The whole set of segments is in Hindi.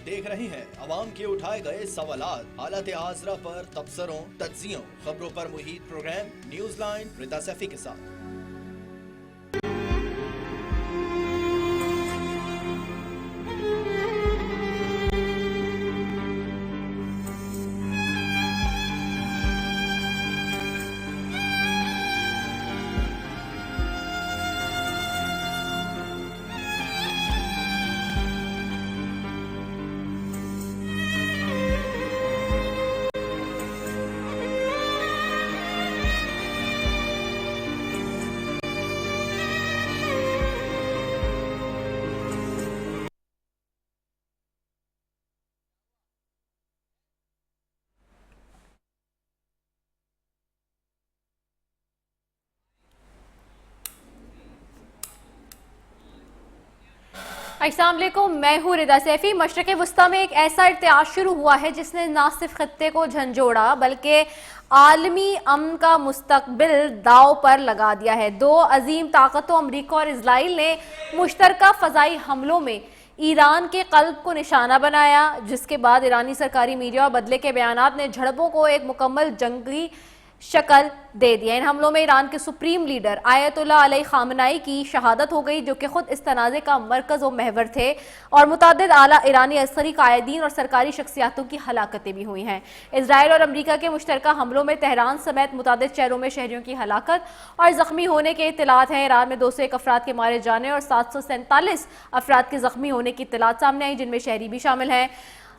देख रहे हैं अवाम के उठाए गए सवालात, हालत आजरा पर तबसरों, तज्जियों, खबरों पर मुहित प्रोग्राम न्यूज लाइन रिदा सैफी के साथ। अस्सलाम वालेकुम, मैं हूँ रिदा सैफी। मशरक़ वस्ता में एक ऐसा इर्तियाज शुरू हुआ है जिसने न सिर्फ खत्ते को झंझोड़ा बल्कि आलमी अमन का मुस्तकबिल दाव पर लगा दिया है। दो अजीम ताकतों अमरीका और इजराइल ने मुश्तरका फ़ज़ाई हमलों में ईरान के क़ल्ब को निशाना बनाया, जिसके बाद ईरानी सरकारी मीडिया और बदले के बयानात ने झड़पों को एक मुकम्मल जंगी शक्ल दे दिया। इन हमलों में ईरान के सुप्रीम लीडर आयतुल्लाह अली खामनाई की शहादत हो गई, जो कि खुद इस तनाज़े का मरकज़ व महवर थे, और मुतअद्दिद आला ईरानी अस्करी कायदीन और सरकारी शख्सियातों की हलाकतें भी हुई हैं। इसराइल और अमरीका के मुश्तरका हमलों में तेहरान समेत मुतअद्दिद शहरों में शहरियों की हलाकत और ज़ख्मी होने के इत्तलात हैं। ईरान में 201 अफराद के मारे जाने और 747 अफराद के ज़ख्मी होने की इत्तलात सामने आई, जिनमें शहरी भी शामिल हैं।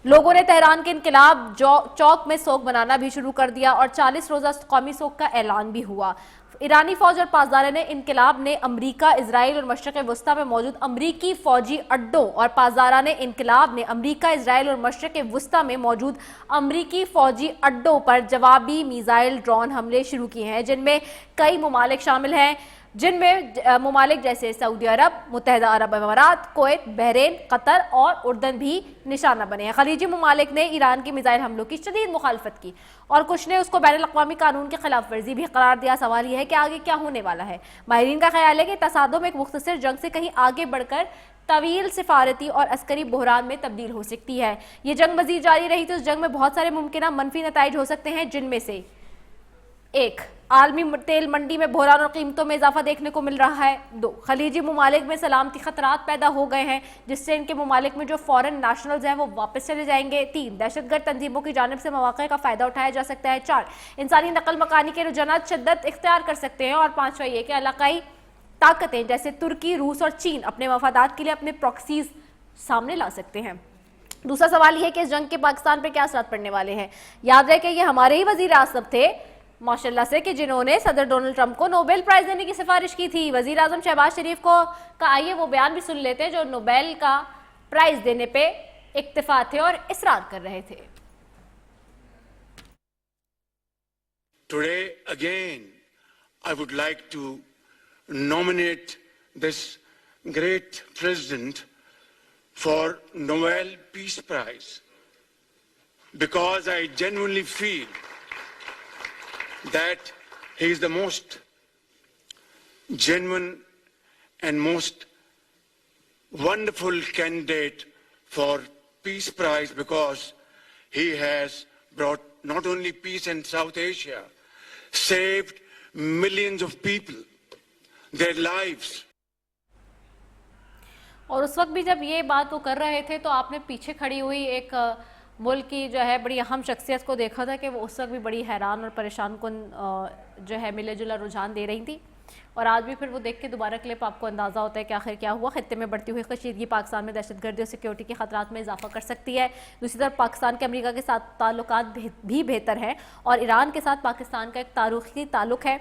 लोगों ने तेहरान के इनकलाब चौक में सोग मनाना भी शुरू कर दिया और 40 रोज़ा कौमी सोग का ऐलान भी हुआ। ईरानी फौज और पासदारान इनकलाब ने अमरीका, इसराइल और मशरक़ वस्ता में मौजूद अमरीकी फौजी अड्डों और पासदारान इनकलाब ने अमरीका, इसराइल और मशरक़ वस्ता में मौजूद अमरीकी फौजी अड्डों पर जवाबी मिसाइल ड्रोन हमले शुरू किए हैं, जिनमें कई ममालिक शामिल हैं, जिनमें ममालिक जैसे सऊदी अरब, मुत्तहिदा अरब अमारात, कुवैत, बहरीन, कतर और उर्दन भी निशाना बने हैं। खलीजी ममालिक ने ईरान की मिसाइल हमलों की शदीद मुखालफत की और कुछ ने उसको बैनुल अक़वामी कानून की खिलाफ वर्जी भी करार दिया। सवाल यह है कि आगे क्या होने वाला है। माहिरीन का ख्याल है कि तसादुम एक मुख्तसर जंग से कहीं आगे बढ़कर तवील सिफारती और अस्करी बहरान में तब्दील हो सकती है। ये जंग मजीद जारी रही तो इस जंग में बहुत सारे मुमकिन मनफी नताइज हो सकते हैं, जिनमें से एक, आलमी तेल मंडी में बहरान और कीमतों में इजाफा देखने को मिल रहा है। 2, खलीजी ममालिक में सलामती खतरात पैदा हो गए हैं, जिससे इनके ममालिक में जो फॉरेन नेशनल्स हैं वो वापस चले जाएंगे। 3, दहशतगर्द तंजीमों की जानिब से मौक़े का फ़ायदा उठाया जा सकता है। 4, इंसानी नकल मकानी के रुझानात शिद्दत इख्तियार कर सकते हैं। और 5वां ये कि इलाकाई ताकतें जैसे तुर्की, रूस और चीन अपने मफादात के लिए अपने प्रॉक्सीज सामने ला सकते हैं। दूसरा सवाल यह है कि इस जंग के पाकिस्तान पर क्या असर पड़ने वाले हैं। याद रहे कि ये हमारे ही वज़ीर आज़म थे माशाल्लाह से कि जिन्होंने सदर डोनाल्ड ट्रंप को नोबेल प्राइज देने की सिफारिश की थी। वजीर आजम शहबाज शरीफ को का आइए वो बयान भी सुन लेते हैं जो नोबेल का प्राइज देने पे इक्तिफा थे और इसरार कर रहे थे। Today again I would like to nominate this great president for Nobel Peace Prize because I genuinely feel that he is the most genuine and most wonderful candidate for Peace Prize because he has brought not only peace in South Asia, saved millions of people, their lives. और उस वक्त भी जब ये बात वो कर रहे थे तो आपने पीछे खड़ी हुई एक मुल्क की जो है बड़ी अहम शख्सियत को देखा था कि वो उस वक्त भी बड़ी हैरान और परेशान कुन जो है मिले जुला रुझान दे रही थी। और आज भी फिर वो देख के दोबारा क्लिप आपको अंदाज़ा होता है कि आखिर क्या हुआ। खित्ते में बढ़ती हुई कशीदगी पाकिस्तान में दहशतगर्दी और सिक्योरिटी के खतरात में इजाफा कर सकती है। दूसरी तरफ पाकिस्तान के अमेरिका के साथ ताल्लुकात भी बेहतर हैं और ईरान के साथ पाकिस्तान का एक तारीखी ताल्लुक है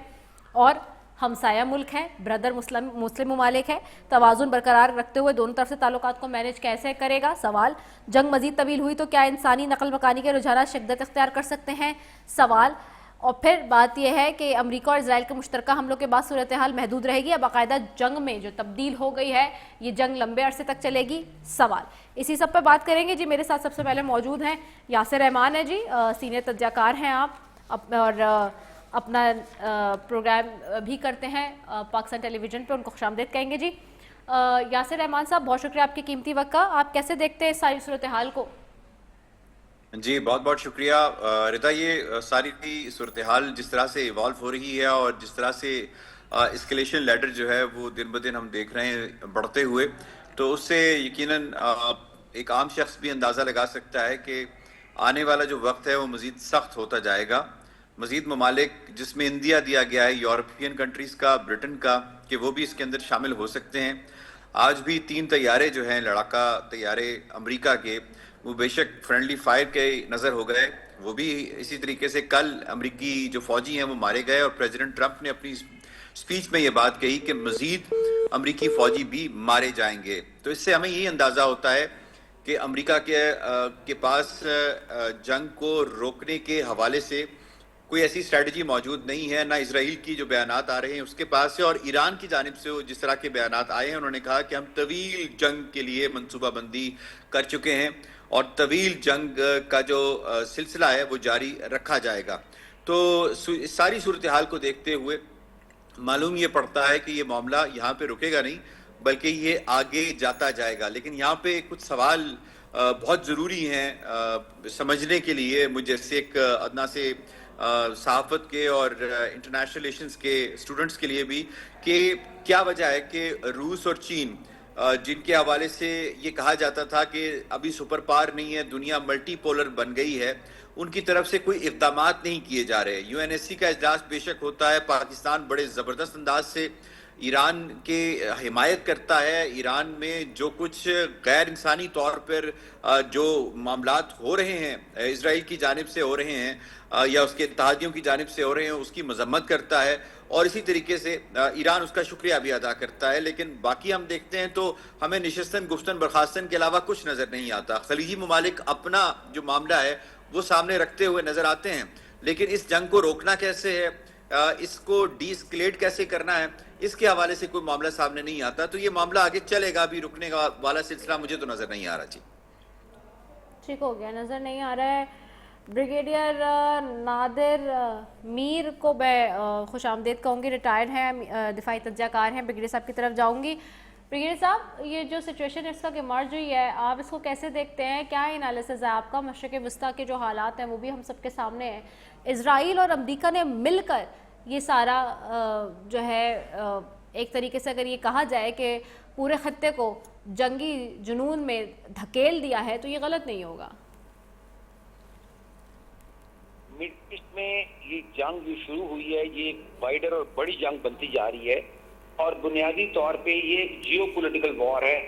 और हमसाया मुल्क है, ब्रदर मुस्लिम ममालिक है। तवाज़ुन बरकरार रखते हुए दोनों तरफ से ताल्लुकात को मैनेज कैसे करेगा। सवाल, जंग मजीद तवील हुई तो क्या इंसानी नकल मकानी के रुझानात शिद्दत इख्तियार कर सकते हैं। सवाल, और फिर बात यह है कि अमेरिका और इजराइल के मुश्तरका हमलों के बाद सूरत हाल महदूद रहेगी या बाकायदा जंग में जो तब्दील हो गई है ये जंग लंबे अरसे तक चलेगी। सवाल, इसी सब पर बात करेंगे जी। मेरे साथ सबसे पहले मौजूद हैं यासिर रहमान है जी, सीनियर तज्जाकार हैं आप और अपना प्रोग्राम भी करते हैं पाकिस्तान टेलीविज़न पे, उनको खुशामदीद कहेंगे जी। यासिर रहमान साहब, बहुत शुक्रिया आपके कीमती वक्त का। आप कैसे देखते हैं इस सारी सूरत हाल को? जी बहुत बहुत शुक्रिया रिता। ये सारी की सूरत हाल जिस तरह से इवॉल्व हो रही है और जिस तरह से एस्केलेशन लैडर जो है वो दिन ब दिन हम देख रहे हैं बढ़ते हुए, तो उससे यकीनन एक आम शख्स भी अंदाज़ा लगा सकता है कि आने वाला जो वक्त है वो मज़ीद सख्त होता जाएगा। मज़ीद ममालिक जिसमें इंडिया दिया गया है, यूरोपियन कंट्रीज़ का, ब्रिटेन का, कि वो भी इसके अंदर शामिल हो सकते हैं। आज भी 3 तैयारे जो हैं लड़ाका तैयारे अमेरिका के, वो बेशक फ्रेंडली फायर के नज़र हो गए, वो भी इसी तरीके से कल अमेरिकी जो फौजी हैं वो मारे गए और प्रेसिडेंट ट्रंप ने अपनी स्पीच में ये बात कही कि मज़ीद अमेरिकी फौजी भी मारे जाएंगे। तो इससे हमें यही अंदाज़ा होता है कि अमेरिका के पास जंग को रोकने के हवाले से कोई ऐसी स्ट्रैटेजी मौजूद नहीं है। ना इजराइल की जो बयानात आ रहे हैं उसके पास है, और ईरान की जानिब से जिस तरह के बयानात आए हैं, उन्होंने कहा कि हम तवील जंग के लिए मनसूबाबंदी कर चुके हैं और तवील जंग का जो सिलसिला है वो जारी रखा जाएगा। तो इस सारी सूरत हाल को देखते हुए मालूम ये पड़ता है कि ये मामला यहाँ पे रुकेगा नहीं, बल्कि ये आगे जाता जाएगा। लेकिन यहाँ पे कुछ सवाल बहुत ज़रूरी हैं समझने के लिए, मुझे जैसे एक अदना से सहाफ़त के और इंटरनेशनल रिलेशंस के स्टूडेंट्स के लिए भी, कि क्या वजह है कि रूस और चीन जिनके हवाले से ये कहा जाता था कि अभी सुपर पावर नहीं है, दुनिया मल्टीपोलर बन गई है, उनकी तरफ से कोई इक़दामात नहीं किए जा रहे। यूएनएससी का इजलास बेशक होता है, पाकिस्तान बड़े ज़बरदस्त अंदाज से ईरान के हिमायत करता है। ईरान में जो कुछ गैर इंसानी तौर पर जो मामलात हो रहे हैं इजराइल की जानिब से हो रहे हैं या उसके इत्तेहादियों की जानिब से हो रहे हैं, उसकी मजम्मत करता है और इसी तरीके से ईरान उसका शुक्रिया भी अदा करता है। लेकिन बाकी हम देखते हैं तो हमें निशस्तन गुफ्तन बर्खास्तन के अलावा कुछ नज़र नहीं आता। खलीजी ममालिक अपना जो मामला है वो सामने रखते हुए नज़र आते हैं, लेकिन इस जंग को रोकना कैसे है, इसको डीएस्केलेट कैसे करना है, इसके हवाले से कोई मामला सामने नहीं आता। तो ये मामला आगे चलेगा, अभी रुकने का वाला सिलसिला मुझे तो नज़र नहीं आ रहा। जी ठीक हो गया, नज़र नहीं आ रहा है। ब्रिगेडियर नादिर मीर को मैं खुश आमदेद कहूँगी, रिटायर्ड हैं, दिफाई तज्जाकार हैं। ब्रिगेडियर साहब की तरफ जाऊँगी। ब्रिगेडियर साहब, ये जो सिचुएशन इसका कि मर्ज हुई है, आप इसको कैसे देखते हैं? क्या एनालिसिस है आपका? मशरिक़ वस्ता के जो हालात हैं वो भी हम सबके सामने हैं। इजराइल और अमेरिका ने मिलकर ये सारा जो है एक तरीके से अगर ये कहा जाए कि पूरे खत्ते को जंगी जुनून में धकेल दिया है, तो ये गलत नहीं होगा? मिड ईस्ट में ये जंग जो शुरू हुई है, ये एक वाइडर और बड़ी जंग बनती जा रही है और बुनियादी तौर पे ये एक जियो पोलिटिकल वॉर है।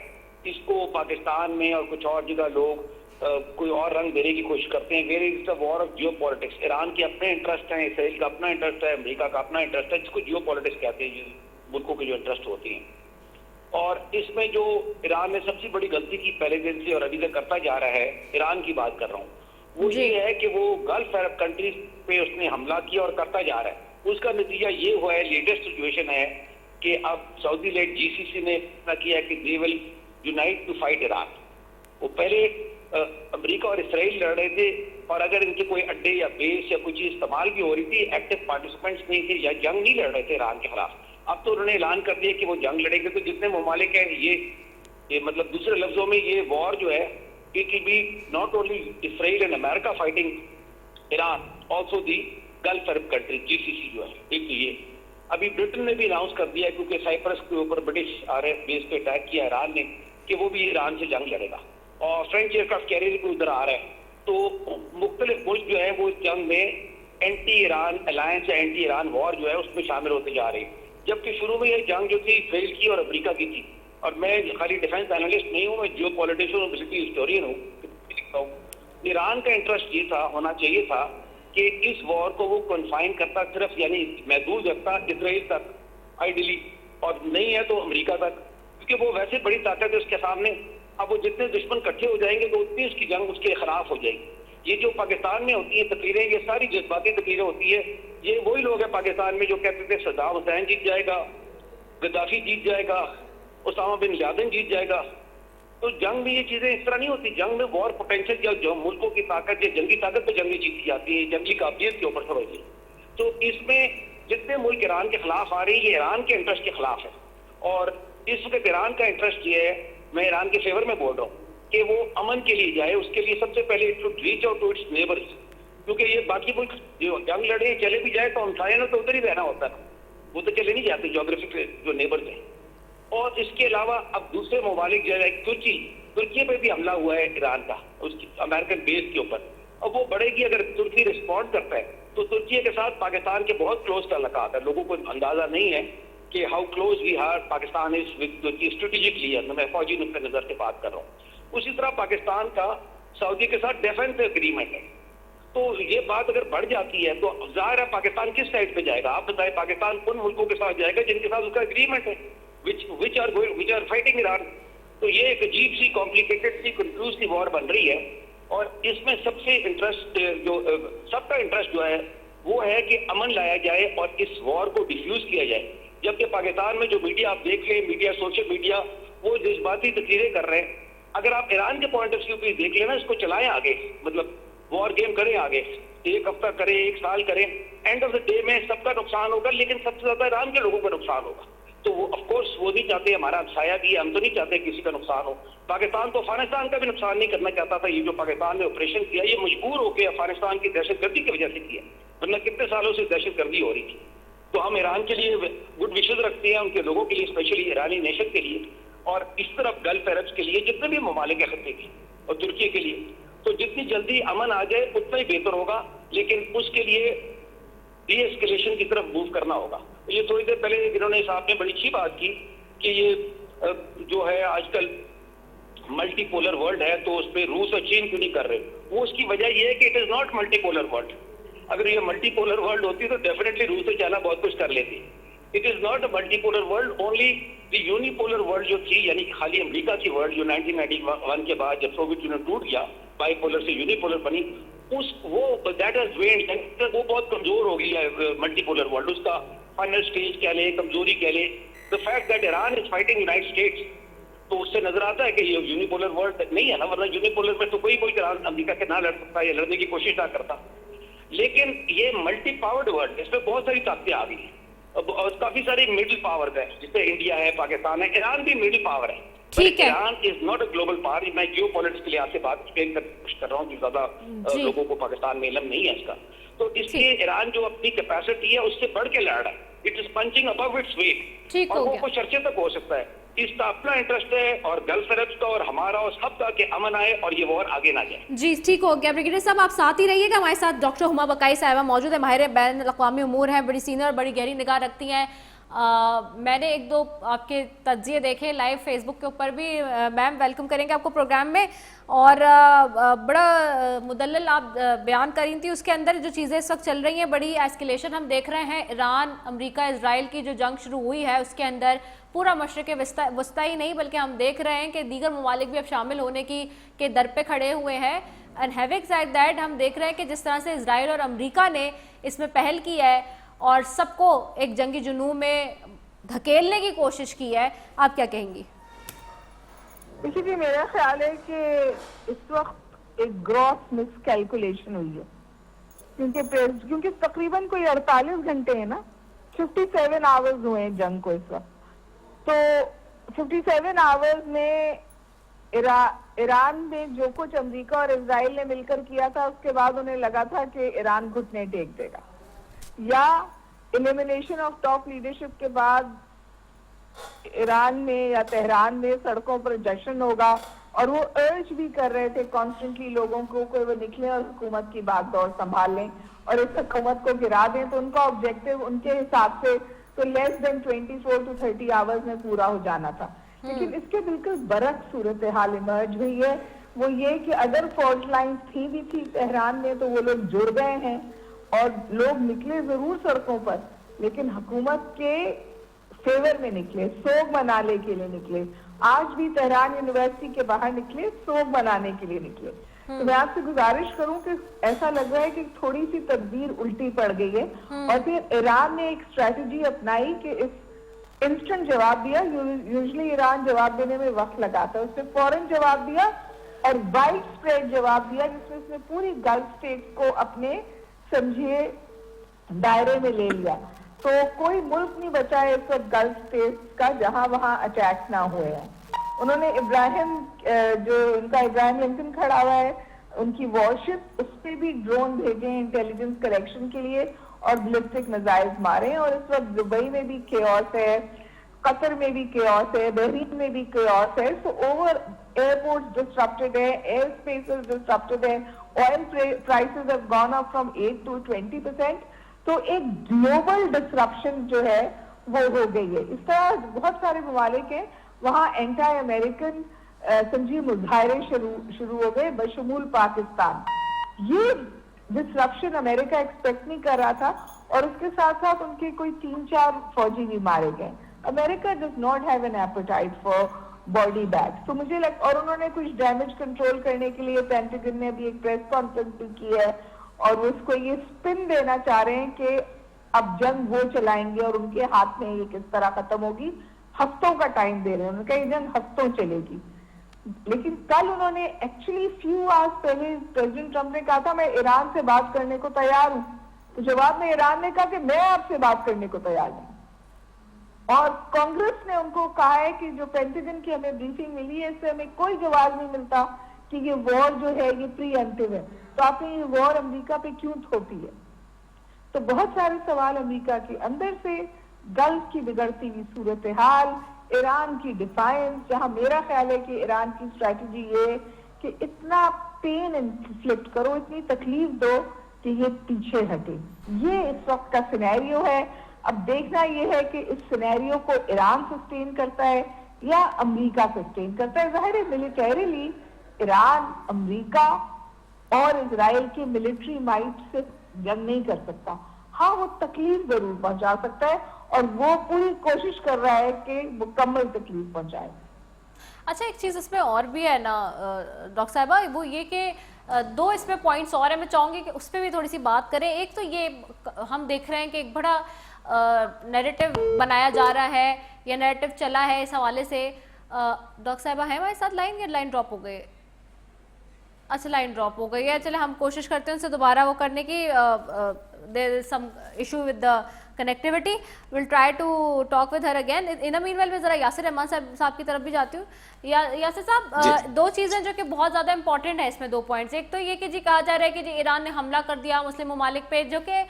इसको पाकिस्तान में और कुछ और जगह लोग कोई और रंग देने की कोशिश करते हैं। Where is the war of geopolitics. Iran के अपने इंटरेस्ट हैं, इसराइल का अपना इंटरेस्ट है, अमेरिका का अपना इंटरेस्ट है, जिसको जियो पॉलिटिक्स कहते हैं, मुल्कों के जो इंटरेस्ट होती हैं। और इसमें जो ईरान ने सबसे बड़ी गलती की पहले दिन से और अभी तक करता जा रहा है, ईरान की बात कर रहा हूँ, वो ये है कि वो गल्फ अरब कंट्रीज पे उसने हमला किया और करता जा रहा है। उसका नतीजा ये हुआ है, लेटेस्ट सिचुएशन है कि अब सऊदी लेड जीसीसी ने फैसला किया कि they will unite to fight Iran. वो पहले अमेरिका और इसराइल लड़ रहे थे और अगर इनके कोई अड्डे या बेस या कोई चीज इस्तेमाल भी हो रही थी, एक्टिव पार्टिसिपेंट्स नहीं थे या जंग नहीं लड़ रहे थे ईरान के खिलाफ। अब तो उन्होंने ऐलान कर दिया कि वो जंग लड़ेंगे। तो जितने ममालिक हैं ये मतलब दूसरे लफ्जों में ये वॉर जो है, it will be not only Israel and America fighting Iran, also the gulf Arab country GCC जो है। एक तो ये अभी ब्रिटेन ने भी अनाउंस कर दिया, क्योंकि साइप्रस के ऊपर ब्रिटिश आरएफ बेस पे अटैक किया ईरान ने, कि वो भी ईरान से जंग लड़ेगा और फ्रेंच एयरक्राफ्ट कैरियर भी उधर आ रहा है। तो मुख्तलिफ मुल्क जो है वो इस जंग में एंटी ईरान अलायंस या एंटी ईरान वॉर जो है उसमें शामिल होते जा रहे हैं। जबकि शुरू में ये जंग जो थी इसराइल की और अमेरिका की थी। और मैं खाली डिफेंस एनालिस्ट नहीं हूँ, मैं जियो पॉलिटिशियन और मिलिट्री हिस्टोरियन हूँ, लिखता हूँ। ईरान का इंटरेस्ट ये था, होना चाहिए था कि इस वॉर को वो कन्फाइन करता सिर्फ यानी महदूद रखता इसराइल तक आइडियली, और नहीं है तो अमेरिका तक, क्योंकि वो वैसे बड़ी ताकत है उसके सामने। अब वो जितने दुश्मन इकट्ठे हो जाएंगे तो उतनी उसकी जंग उसके खिलाफ हो जाएगी। ये जो पाकिस्तान में होती है तकरीरें, ये सारी जज्बाती तकरीरें होती है। ये वही लोग हैं पाकिस्तान में जो कहते थे सद्दाम हुसैन जीत जाएगा, गद्दाफी जीत जाएगा, उसामा बिन लादेन जीत जाएगा। तो जंग में ये चीजें इस तरह नहीं होती। जंग में वॉर पोटेंशियल या जो मुल्कों की ताकत या जंगी ताकत पे जंगी जीती जाती है, जंगी काबिलियत के ऊपर समझिए। तो इसमें जितने मुल्क ईरान के खिलाफ आ रही है, ये ईरान के इंटरेस्ट के खिलाफ है। और इस वक्त ईरान का इंटरेस्ट ये है, मैं ईरान के फेवर में बोल रहा हूँ, कि वो अमन के लिए जाए। उसके लिए सबसे पहले it should reach out to its neighbours, क्योंकि ये बाकी मुल्क जो जंग लड़े चले भी जाए तो हम ना तो उधर ही रहना होता है, वो तो चले नहीं जाते ज्योग्राफिक जो नेबर्स हैं। और इसके अलावा अब दूसरे ममालिक जो है, तुर्की पे भी हमला हुआ है ईरान का, उसकी अमेरिकन बेस के ऊपर। अब वो बढ़ेगी, अगर तुर्की रिस्पॉन्ड करता है तो तुर्की के साथ पाकिस्तान के बहुत क्लोज ताल्लुकात है। लोगों को अंदाजा नहीं है कि how close we are Pakistan is with Turkey strategically, मैं फौजी नुक्ते नजर से बात कर रहा हूँ। उसी तरह पाकिस्तान का सऊदी के साथ डिफेंस एग्रीमेंट है, तो ये बात अगर बढ़ जाती है तो जाहिर है पाकिस्तान किस साइड पे जाएगा? आप बताएं, पाकिस्तान उन मुल्कों के साथ जाएगा जिनके साथ उसका एग्रीमेंट है, विच आर फाइटिंग ईरान। तो ये एक अजीब सी, कॉम्प्लिकेटेड सी, कंफ्यूज सी वॉर बन रही है। और इसमें सबसे इंटरेस्ट जो सबका इंटरेस्ट जो है वो है कि अमन लाया जाए और इस वॉर को डिफ्यूज किया जाए। जबकि पाकिस्तान में जो मीडिया आप देख लें, मीडिया, सोशल मीडिया, वो जज्बाती तकरीरें कर रहे हैं। अगर आप ईरान के पॉइंट ऑफ व्यू पे देख लेना, इसको चलाएं आगे, मतलब वॉर गेम करें आगे, 1 हफ्ता करें, 1 साल करें, एंड ऑफ द डे में सबका नुकसान होगा, लेकिन सबसे ज्यादा ईरान के लोगों का नुकसान होगा। तो वो ऑफ कोर्स वो नहीं चाहते, हमारा हमसाया भी है, हम तो नहीं चाहते किसी का नुकसान हो। पाकिस्तान तो अफगानिस्तान का भी नुकसान नहीं करना चाहता था। ये जो पाकिस्तान ने ऑपरेशन किया, ये मजबूर होकर अफगानिस्तान की दहशतगर्दी की वजह से किया, वरना कितने सालों से दहशतगर्दी हो रही थी। तो हम ईरान के लिए गुड विशेज रखते हैं, उनके लोगों के लिए, स्पेशली ईरानी नेशन के लिए, और इस तरफ गल्फ अरब्स के लिए, जितने भी ममालिक है खत्ते के, और तुर्की के लिए। तो जितनी जल्दी अमन आ जाए उतना ही बेहतर होगा, लेकिन उसके लिए डी-एस्केलेशन की तरफ मूव करना होगा। ये थोड़ी देर पहले इन्होंने साहब ने बड़ी अच्छी बात की कि ये जो है आजकल मल्टीपोलर वर्ल्ड है, तो उस पर रूस और चीन क्यों नहीं कर रहे? वो उसकी वजह ये है कि it is not multipolar world. अगर ये मल्टीपोलर वर्ल्ड होती तो डेफिनेटली रूस और चाइना बहुत कुछ कर लेती। It is not a multipolar world, only the unipolar world जो थी, यानी खाली अमेरिका की वर्ल्ड जो 1991 के बाद जब सोवियत यूनियन टूट गया, बाइपोलर से यूनिपोलर बनी, वो दैट हैज वेन्ड, वो बहुत कमजोर हो गई है मल्टीपोलर वर्ल्ड। उसका फाइनल स्टेज कह ले, कमजोरी कह ले, the fact that Iran is fighting United states, तो उससे नजर आता है कि ये यूनिपोलर वर्ल्ड नहीं है ना, वरना यूनिपोलर में तो कोई अमेरिका के ना लड़ सकता या लड़ने की कोशिश ना करता। लेकिन ये मल्टी पावर्ड वर्ल्ड, इसमें बहुत सारी ताकतें आ गई हैं और काफी सारी मिडिल पावर्स है, जिससे इंडिया है, पाकिस्तान है, ईरान भी मिडिल पावर है। ठीक है, Iran is not a global power. मैं जियो पॉलिटिक्स के लिए आपसे बात एक्सप्लेन कर रहा हूँ, ज्यादा लोगों को पाकिस्तान में इल्म नहीं है इसका। तो इसलिए ईरान जो अपनी कैपेसिटी है उससे बढ़ के लड़ रहा है, it is punching above its weight, और वो कुछ अर्से तक हो सकता है। इसका अपना इंटरेस्ट है और गल्फ अरब्स का और हमारा और सबका कि अमन आए और ये वॉर आगे ना जाए। जी ठीक हो गया। ब्रिगेडियर साहब आप साथ ही रहिएगा, हमारे साथ डॉक्टर हुमा बकाई साहिबा मौजूद है, माहिर बैन अक़वामी उमूर हैं, बड़ी सीनियर, बड़ी गहरी निगाह रखती हैं। मैंने 1-2 आपके तज्जिए देखे लाइव फेसबुक के ऊपर भी। मैम वेलकम करेंगे आपको प्रोग्राम में। और बड़ा मुदल्लल आप बयान करी थी, उसके अंदर जो चीज़ें इस वक्त चल रही हैं, बड़ी एस्केलेशन हम देख रहे हैं। ईरान, अमेरिका, इजराइल की जो जंग शुरू हुई है उसके अंदर पूरा मशरक़ वस्ता ही नहीं बल्कि हम देख रहे हैं कि दीगर ममालिक भी अब शामिल होने के दर पे खड़े हुए हैं। एंड हैविंग सेड दैट, हम देख रहे हैं कि जिस तरह से इजराइल और अमेरिका ने इसमें पहल की है और सबको एक जंगी जुनून में धकेलने की कोशिश की है, आप क्या कहेंगी? देखिए, मेरा ख्याल है कि इस वक्त एक ग्रॉस मिसकैलकुलेशन हुई है, क्योंकि तकरीबन कोई 48 घंटे है ना, 57 आवर्स हुए हैं जंग को इस वक्त। तो 57 आवर्स में ईरान ने जो कुछ अमेरिका और इजराइल ने मिलकर किया था, उसके बाद उन्हें लगा था कि ईरान घुटने टेक देगा, या एलिमिनेशन ऑफ टॉप लीडरशिप के बाद ईरान में या तेहरान में सड़कों पर जश्न होगा। और वो अर्ज भी कर रहे थे कॉन्स्टेंटली लोगों को कि वो निकले और हुकूमत की बागडोर संभाल लें और इस हुकूमत को गिरा दें। तो उनका ऑब्जेक्टिव उनके हिसाब से तो लेस देन 24 to 30 आवर्स में पूरा हो जाना था। लेकिन इसके बिल्कुल बरक्स सूरत हाल इमर्ज हुई है। वो ये कि अगर फॉल्ट लाइन्स थी तेहरान में, तो वो लोग जुड़ गए हैं और लोग निकले जरूर सड़कों पर, लेकिन हुकूमत के फेवर में निकले, सोग मनाने के लिए निकले। आज भी तेहरान यूनिवर्सिटी के बाहर निकले, सोग मनाने के लिए निकले। तो मैं आपसे गुजारिश करूं कि ऐसा लग रहा है कि थोड़ी सी तकदीर उल्टी पड़ गई है। और फिर ईरान ने एक स्ट्रेटजी अपनाई कि इस इंस्टेंट जवाब दिया। यूजुअली ईरान जवाब देने में वक्त लगाता है, उसने फौरन जवाब दिया और वाइड स्प्रेड जवाब दिया, जिसमें उसने पूरी गल्फ स्टेट्स को अपने समझिए दायरे में ले लिया। तो कोई मुल्क नहीं बचा है इस वक्त गल्फ स्टेट्स का जहां वहां अटैक ना हुए हैं। उन्होंने जो उनका इब्राहिम लिंकन खड़ा हुआ है, उनकी वॉरशिप, उस पर भी ड्रोन भेजे हैं इंटेलिजेंस कलेक्शन के लिए और बैलिस्टिक मिसाइल मारे हैं। और इस वक्त दुबई में भी केओस है, कतर में भी केओस है, बहरीन में भी केओस है। सो ओवर एयरपोर्ट्स डिस्ट्रप्टेड है, एयर स्पेसेस डिस्ट्रप्टेड है, oil prices have gone up from 8 to 20%। तो एक ग्लोबल डिस्ट्रप्शन जो है वो हो गई है। इस तरह बहुत सारे ममालिक हैं वहां एंटी अमेरिकन संजीव मुजाहरे शुरू हो गए बशमूल पाकिस्तान। ये डिस्ट्रप्शन अमेरिका एक्सपेक्ट नहीं कर रहा था और उसके साथ साथ उनके कोई 3-4 फौजी भी मारे गए। America does not have an apatite for body bags. तो मुझे और उन्होंने कुछ डैमेज कंट्रोल करने के लिए पेंटागन ने भी एक प्रेस कॉन्फ्रेंस भी की है और उसको ये स्पिन देना चाह रहे हैं कि अब जंग वो चलाएंगे और उनके हाथ में ये किस तरह खत्म होगी। हफ्तों का टाइम दे रहे हैं, उन्होंने कहा ये जंग हफ्तों चलेगी। लेकिन कल उन्होंने एक्चुअली फ्यू आवर्स पहले प्रेसिडेंट ट्रंप ने कहा था मैं ईरान से बात करने को तैयार हूं, तो जवाब में ईरान ने कहा कि मैं आपसे बात करने को तैयार नहीं। और कांग्रेस ने उनको कहा है कि जो पेंटागन की हमें ब्रीफिंग मिली है इससे हमें कोई जवाब नहीं मिलता कि ये वॉर जो है ये प्रीएम्प्टिव है, तो आपने ये वॉर अमेरिका पे क्यों थोपी है। तो बहुत सारे सवाल अमेरिका के अंदर से, गल्फ की बिगड़ती हुई सूरत हाल, ईरान की डिफाइंस, जहां मेरा ख्याल है कि ईरान की स्ट्रैटेजी ये कि इतना पेन इन्फ्लिक्ट करो, इतनी तकलीफ दो कि ये पीछे हटे। ये इस वक्त का सिनेरियो है। अब देखना ये है कि इस सिनेरियो को ईरान सस्टेन करता है या अमेरिका सस्टेन करता है। जाहिर है मिलिटरीली ईरान, अमेरिका और इजराइल की मिलिट्री माइट से जंग नहीं कर सकता। हाँ, वो तकलीफ जरूर पहुंचा सकता है और वो पूरी कोशिश कर रहा है कि मुकम्मल तकलीफ पहुंचाए। अच्छा, एक चीज़ इसमें और भी है ना डॉक्टर साहिबा, वो ये कि दो इसमें पॉइंट्स और है, मैं चाहूँगी कि उस पर भी थोड़ी सी बात करें। एक तो ये हम देख रहे हैं कि एक बड़ा नैरेटिव बनाया जा रहा है या नैरेटिव चला है इस हवाले से। डॉक्टर साहिबा है हमारे साथ लाइन, या लाइन ड्रॉप हो गई? अच्छा, लाइन ड्रॉप हो गई है। चले हम कोशिश करते हैं उनसे दोबारा वो करने की। There is some issue with the connectivity, will try to talk with her again. In the meanwhile मैं जरा यासिर रहमान साहब की तरफ भी जाती हूँ। यासिर साहब, दो चीज़ें जो कि बहुत ज़्यादा इंपॉर्टेंट है इसमें, दो पॉइंट्स। एक तो ये कि जी कहा जा रहा है कि जी ईरान ने हमला कर दिया मुस्लिम ममालिक पे, जो कि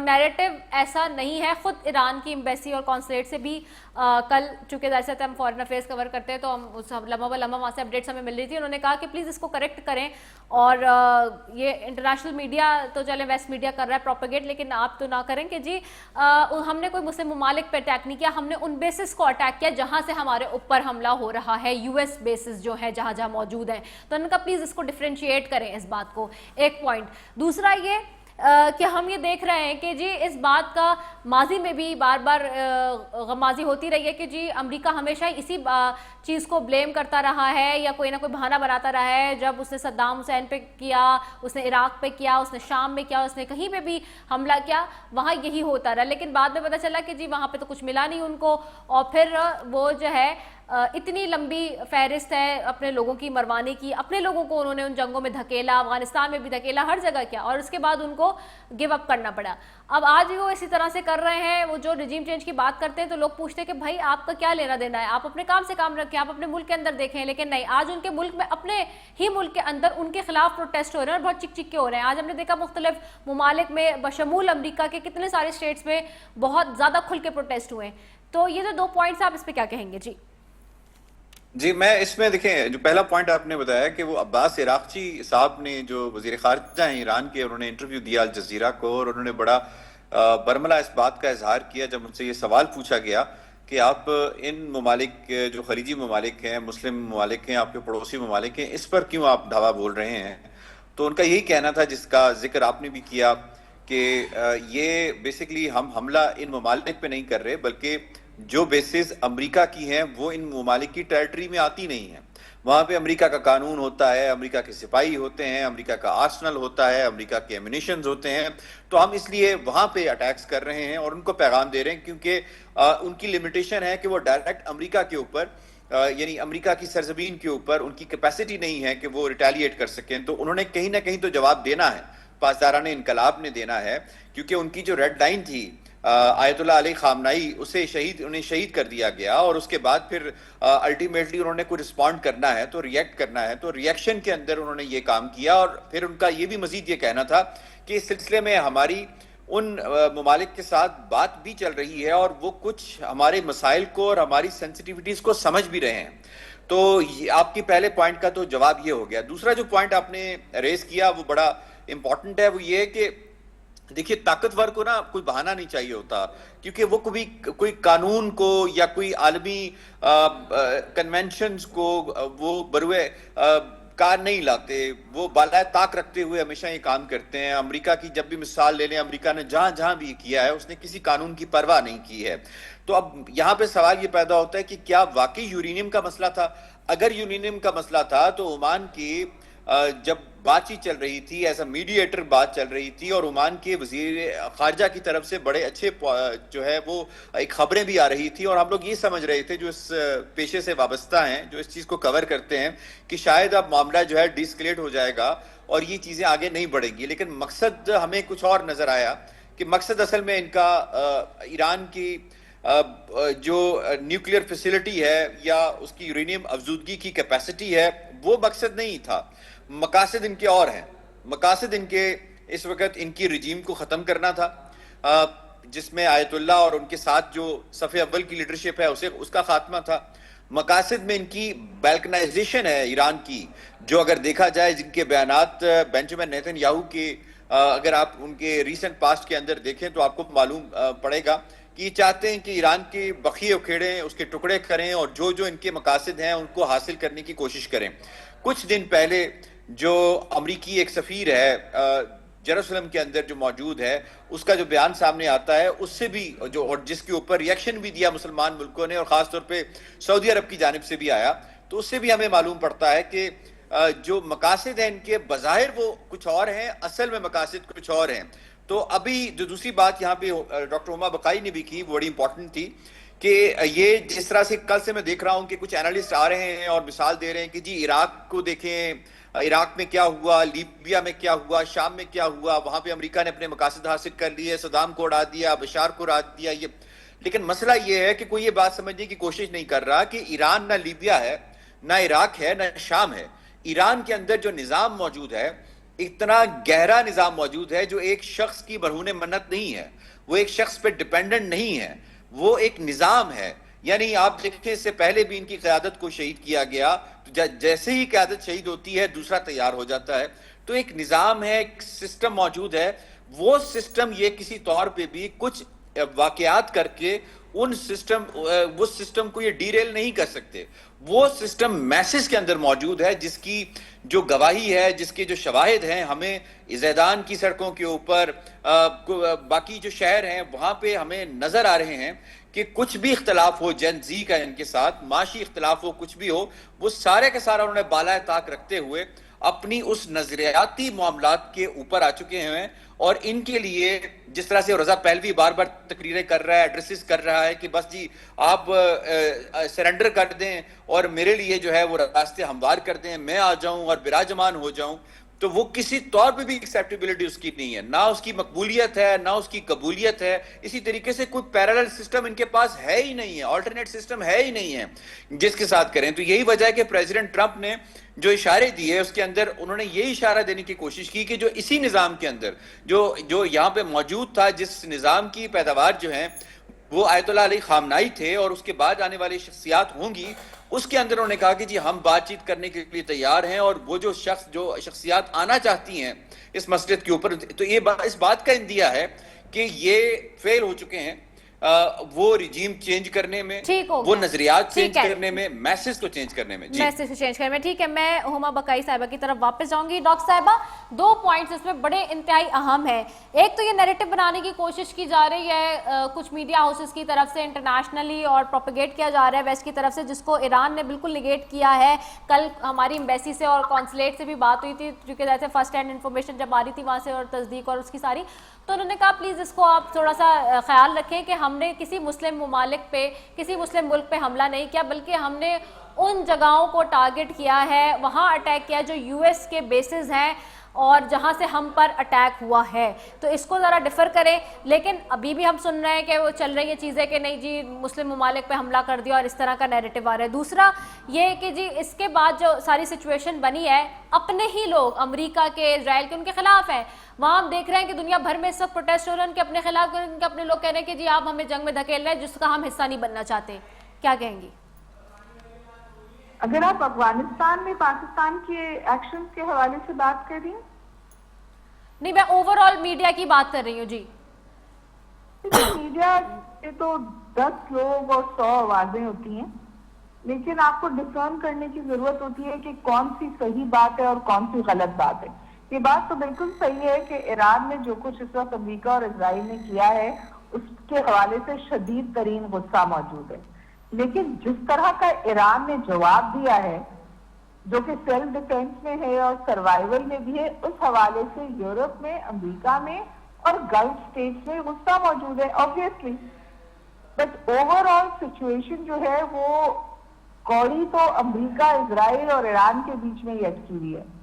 नैरेटिव ऐसा नहीं है। खुद ईरान की एम्बेसी और कॉन्सुलेट से भी कल, चूँकि जैसे हम फॉरेन अफेयर्स कवर करते हैं तो हम उस लम्हा व लम्हा वहाँ से अपडेट्स हमें मिल रही थी। उन्होंने कहा कि प्लीज़ इसको करेक्ट करें और ये इंटरनेशनल मीडिया तो चले वेस्ट मीडिया कर रहा है प्रोपेगेट, लेकिन आप तो ना करें कि जी हमने कोई मुस्लिम ममालिक पे अटैक नहीं किया, हमने उन बेसिस को अटैक किया जहाँ से हमारे ऊपर हमला हो रहा है, यूएस बेसिस जो है जहाँ जहाँ मौजूद हैं। तो उन्होंने कहा प्लीज़ इसको डिफ्रेंशिएट करें इस बात को। एक पॉइंट। दूसरा ये कि हम ये देख रहे हैं कि जी इस बात का माजी में भी बार बार गमाजी होती रही है कि जी अमेरिका हमेशा इसी चीज़ को ब्लेम करता रहा है या कोई ना कोई बहाना बनाता रहा है। जब उसने सद्दाम हुसैन पे किया, उसने इराक पे किया, उसने शाम में किया, उसने कहीं पे भी हमला किया, वहाँ यही होता रहा। लेकिन बाद में पता चला कि जी वहाँ पे तो कुछ मिला नहीं उनको, और फिर वो जो है इतनी लंबी फहरिस्त है अपने लोगों की मरवाने की। अपने लोगों को उन्होंने उन जंगों में धकेला, अफगानिस्तान में भी धकेला, हर जगह किया, और उसके बाद उनको गिव अप करना पड़ा। अब आज भी वो इसी तरह से कर रहे हैं। वो जो रिजीम चेंज की बात करते हैं तो लोग पूछते हैं कि भाई आपका क्या लेना देना है, आप अपने काम से काम रखें, आप अपने मुल्क के अंदर देखें। लेकिन नहीं, आज उनके मुल्क में, अपने ही मुल्क के अंदर उनके खिलाफ प्रोटेस्ट हो रहे हैं और बहुत चिक चिक के हो रहे हैं। आज हमने देखा मुख्तलिफ ममालिक में बशमूल अमरीका के कितने सारे स्टेट्स में बहुत ज़्यादा खुल के प्रोटेस्ट हुए। तो ये जो दो पॉइंट्स, आप इस पर क्या कहेंगे? जी, मैं इसमें देखें, जो पहला पॉइंट आपने बताया कि वो अब्बास इराक़ची साहब ने, जो वज़ीर ख़ारिजा हैं ईरान के, उन्होंने इंटरव्यू दिया अल जज़ीरा को, और उन्होंने बड़ा बरमला इस बात का इजहार किया जब उनसे ये सवाल पूछा गया कि आप इन ममालिक, जो खलीजी ममालिक हैं, मुस्लिम ममालिक हैं, आपके पड़ोसी ममालिक हैं, इस पर क्यों आप धावा बोल रहे हैं। तो उनका यही कहना था, जिसका जिक्र आपने भी किया, कि ये बेसिकली हम हमला इन ममालिक पे नहीं कर रहे, बल्कि जो बेसिस अमेरिका की हैं वो इन ममालिक की टेरिटरी में आती नहीं है। वहाँ पे अमेरिका का कानून होता है, अमेरिका के सिपाही होते हैं, अमेरिका का आर्सनल होता है, अमेरिका के एमिनेशंस होते हैं। तो हम इसलिए वहाँ पे अटैक्स कर रहे हैं और उनको पैगाम दे रहे हैं, क्योंकि उनकी लिमिटेशन है कि वो डायरेक्ट अमेरिका के ऊपर, यानी अमेरिका की सरजमीन के ऊपर उनकी कैपेसिटी नहीं है कि वो रिटेलिएट कर सकें। तो उन्होंने कहीं ना कहीं तो जवाब देना है, पासदाराने इनकलाब ने देना है, क्योंकि उनकी जो रेड लाइन थी आयतुल्लाह अली खामनाई उन्हें शहीद कर दिया गया, और उसके बाद फिर अल्टीमेटली उन्होंने कोई रिस्पॉन्ड करना है तो रिएक्ट करना है, तो रिएक्शन के अंदर उन्होंने ये काम किया। और फिर उनका ये भी मजीद ये कहना था कि इस सिलसिले में हमारी उन ममालिक के साथ बात भी चल रही है और वो कुछ हमारे मसाइल को और हमारी सेंसिटिविटीज को समझ भी रहे हैं। तो आपकी पहले पॉइंट का तो जवाब ये हो गया। दूसरा जो पॉइंट आपने रेज किया वो बड़ा इंपॉर्टेंट है, वो ये है कि देखिए ताकतवर को ना कोई बहाना नहीं चाहिए होता, क्योंकि वो कभी कोई कानून को या कोई आलमी कन्वेंशंस को वो बरुए कार नहीं लाते, वो बालाए ताक रखते हुए हमेशा ये काम करते हैं। अमेरिका की जब भी मिसाल ले लें, अमेरिका ने जहां जहां भी किया है उसने किसी कानून की परवाह नहीं की है। तो अब यहाँ पे सवाल ये पैदा होता है कि क्या वाकई यूरेनियम का मसला था? अगर यूरेनियम का मसला था तो ओमान की जब बातचीत चल रही थी, ऐसा मीडिएटर बात चल रही थी, और ओमान के वजीर खारजा की तरफ से बड़े अच्छे जो है वो एक खबरें भी आ रही थी, और हम लोग ये समझ रहे थे जो इस पेशे से वाबस्ता हैं, जो इस चीज को कवर करते हैं, कि शायद अब मामला जो है डिस्कलेट हो जाएगा और ये चीजें आगे नहीं बढ़ेंगी। लेकिन मकसद हमें कुछ और नजर आया कि मकसद असल में इनका ईरान की जो न्यूक्लियर फैसिलिटी है या उसकी यूरेनियम अफजूदगी की कैपेसिटी है, वो मकसद नहीं था। मकासद इनके और हैं। मकासद इनके इस वक्त इनकी रिजीम को ख़त्म करना था, जिसमें आयतुल्लाह और उनके साथ जो सफ़े अव्वल की लीडरशिप है उसका खात्मा था। मकासद में इनकी बैल्कनाइजेशन है ईरान की, जो अगर देखा जाए जिनके बयानात बेंजामिन नेतन्याहू के अगर आप उनके रीसेंट पास्ट के अंदर देखें तो आपको मालूम पड़ेगा कि चाहते हैं कि ईरान के बखिए उखेड़ें, उसके टुकड़े करें और जो जो इनके मकासद हैं उनको हासिल करने की कोशिश करें। कुछ दिन पहले जो अमरीकी एक सफीर है जेरूसलम के अंदर जो मौजूद है, उसका जो बयान सामने आता है उससे भी जो, और जिसके ऊपर रिएक्शन भी दिया मुसलमान मुल्कों ने और खासतौर पे सऊदी अरब की जानिब से भी आया, तो उससे भी हमें मालूम पड़ता है कि जो मकासद हैं इनके बज़ाहिर वो कुछ और हैं, असल में मकासद कुछ और हैं। तो अभी जो दूसरी बात यहाँ पे डॉक्टर हुमा बकाई ने भी की, वो बड़ी इंपॉर्टेंट थी कि ये जिस तरह से कल से मैं देख रहा हूँ कि कुछ एनालिस्ट आ रहे हैं और मिसाल दे रहे हैं कि जी इराक को देखें, इराक में क्या हुआ, लीबिया में क्या हुआ, शाम में क्या हुआ, वहां पे अमेरिका ने अपने मकासद हासिल कर लिए, सदाम को उड़ा दिया, बशार को उड़ा दिया। ये लेकिन मसला ये है कि कोई ये बात समझने की कोशिश नहीं कर रहा कि ईरान ना लीबिया है, ना इराक है, ना शाम है। ईरान के अंदर जो निज़ाम मौजूद है, इतना गहरा निज़ाम मौजूद है जो एक शख्स की बरहूने मन्नत नहीं है, वो एक शख्स पे डिपेंडेंट नहीं है, वो एक निज़ाम है। यानी आप देखें इससे पहले भी इनकी क़यादत को शहीद किया गया, तो जैसे ही क़यादत शहीद होती है दूसरा तैयार हो जाता है। तो एक निज़ाम है, एक सिस्टम मौजूद है। वो सिस्टम ये किसी तौर पे भी कुछ वाक़यात करके उस सिस्टम को ये डीरेल नहीं कर सकते। वो सिस्टम मैसेज के अंदर मौजूद है, जिसकी जो गवाही है, जिसके जो शवाहिद हैं, हमें ज़ैदान की सड़कों के ऊपर बाकी जो शहर हैं वहां पे हमें नजर आ रहे हैं कि कुछ भी इख्तलाफ हो जेन जी का इनके साथ, माशी इख्तलाफ हो, कुछ भी हो, वो सारे का सारा उन्होंने बालाए ताक रखते हुए अपनी उस नजरियाती मामलात के ऊपर आ चुके हैं। और इनके लिए जिस तरह से रजा पहलवी बार बार तकरीरें कर रहा है, एड्रेसेस कर रहा है कि बस जी आप सरेंडर कर दें और मेरे लिए जो है वो रास्ते हमवार कर दें, मैं आ जाऊं और विराजमान हो जाऊं, तो वो किसी तौर पे भी एक्सेप्टेबिलिटी उसकी नहीं है, ना उसकी मकबूलियत है, ना उसकी कबूलियत है। इसी तरीके से कोई पैरेलल सिस्टम इनके पास है ही नहीं है, ऑल्टरनेट सिस्टम है ही नहीं है जिसके साथ करें। तो यही वजह है कि प्रेसिडेंट ट्रंप ने जो इशारे दिए उसके अंदर उन्होंने यही इशारा देने की कोशिश की कि जो इसी निज़ाम के अंदर जो यहाँ पे मौजूद था, जिस निज़ाम की पैदावार जो है वो आयतुल्लाह अली खामनाई थे और उसके बाद आने वाली शख्सियात होंगी, उसके अंदर उन्होंने कहा कि जी हम बातचीत करने के लिए तैयार हैं। और वो जो शख्सियात आना चाहती हैं इस मसले के ऊपर, तो ये इस बात का इंदिया है कि ये फेल हो चुके हैं वो रिजीम चेंज करने में, वो नजरियात चेंज करने में, मैसेज को चेंज करने में, मैसेज को चेंज करने में। ठीक है, मैं हुमा बकाई साहिबा की तरफ वापस जाऊंगी। डॉक्टर साहिबा, दो पॉइंट्स इसमें बड़े इंतहाई अहम है। एक तो ये नैरेटिव बनाने की कोशिश की जा रही है कुछ मीडिया हाउसेस की तरफ से इंटरनेशनली और प्रोपेगेट किया जा रहा है वेस्ट की तरफ से, जिसको ईरान ने बिल्कुल निगेट किया है। कल हमारी एम्बेसी से और कॉन्सुलेट से भी बात हुई थी, क्योंकि जैसे फर्स्ट हैंड इन्फॉर्मेशन जब आ रही थी वहाँ से और तस्दीक और उसकी सारी, तो उन्होंने कहा प्लीज़ इसको आप थोड़ा सा ख्याल रखें कि हमने किसी मुस्लिम ममालिक पे, किसी मुस्लिम मुल्क पे हमला नहीं किया, बल्कि हमने उन जगहों को टारगेट किया है, वहाँ अटैक किया जो यूएस के बेसिस हैं, और जहां से हम पर अटैक हुआ है, तो इसको ज़रा डिफ़र करें। लेकिन अभी भी हम सुन रहे हैं कि वो चल रही है चीज़ें कि नहीं जी मुस्लिम ममालिक पे हमला कर दिया और इस तरह का नैरेटिव आ रहा है। दूसरा ये कि जी इसके बाद जो सारी सिचुएशन बनी है, अपने ही लोग अमेरिका के, इजराइल के, उनके खिलाफ हैं। वहाँ हम देख रहे हैं कि दुनिया भर में इस वक्त प्रोटेस्ट हो रहे हैं उनके अपने खिलाफ, उनके अपने लोग कह रहे हैं कि जी आप हमें जंग में धकेल रहे हैं जिसका हम हिस्सा नहीं बनना चाहते। क्या कहेंगी? अगर आप अफगानिस्तान में पाकिस्तान के एक्शन के हवाले से बात कर रही हैं? नहीं, मैं ओवरऑल मीडिया की बात कर रही हूँ जी। मीडिया से तो 10 लोग और 100 आवाजें होती हैं, लेकिन आपको डिसर्न करने की जरूरत होती है कि कौन सी सही बात है और कौन सी गलत बात है। ये बात तो बिल्कुल सही है कि ईरान में जो कुछ इस वक्त अमेरिका और इजराइल ने किया है उसके हवाले से शदीद तरीन गुस्सा मौजूद है, लेकिन जिस तरह का ईरान ने जवाब दिया है जो कि सेल्फ डिफेंस में है और सर्वाइवल में भी है, उस हवाले से यूरोप में, अमेरिका में और गल्फ स्टेट्स में गुस्सा मौजूद है ऑब्वियसली। बट ओवरऑल सिचुएशन जो है वो कौड़ी तो अमेरिका, इजराइल और ईरान के बीच में ही अटकी हुई है।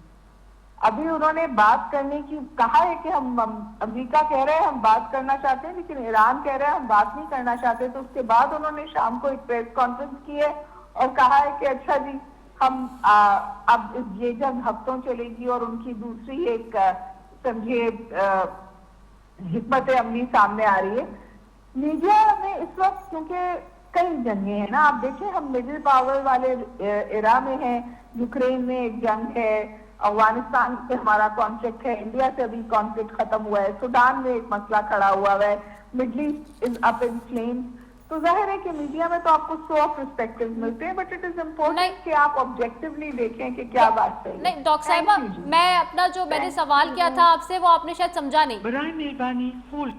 अभी उन्होंने बात करने की कहा है कि हम, अमेरिका कह रहे हैं हम बात करना चाहते हैं, लेकिन ईरान कह रहा है हम बात नहीं करना चाहते। तो उसके बाद उन्होंने शाम को एक प्रेस कॉन्फ्रेंस की है और कहा है कि अच्छा जी हम अब ये जंग हफ्तों चलेगी और उनकी दूसरी एक समझिए हिकमत अमली सामने आ रही है। मीडिया में इस वक्त क्योंकि कई जंगे हैं ना, आप देखें हम मिडिल पावर वाले इरा में हैं, यूक्रेन में एक जंग है, अफगानिस्तान से हमारा कॉन्फ्लिक्ट है, इंडिया से अभी कॉन्फ्लिक्ट खत्म हुआ है, सुडान में एक मसला खड़ा हुआ है, middle east is up in flames. तो जाहिर है कि मीडिया में तो आपको 100 पर्सपेक्टिव्स मिलते हैं, बट इट इज इम्पोर्टेंट कि आप ऑब्जेक्टिवली देखें कि क्या बात है। नहीं डॉक्टर साहिबा, मैं अपना जो मैंने सवाल किया था आपसे वो आपने शायद समझा नहीं। बराए मेहरबानी फुल।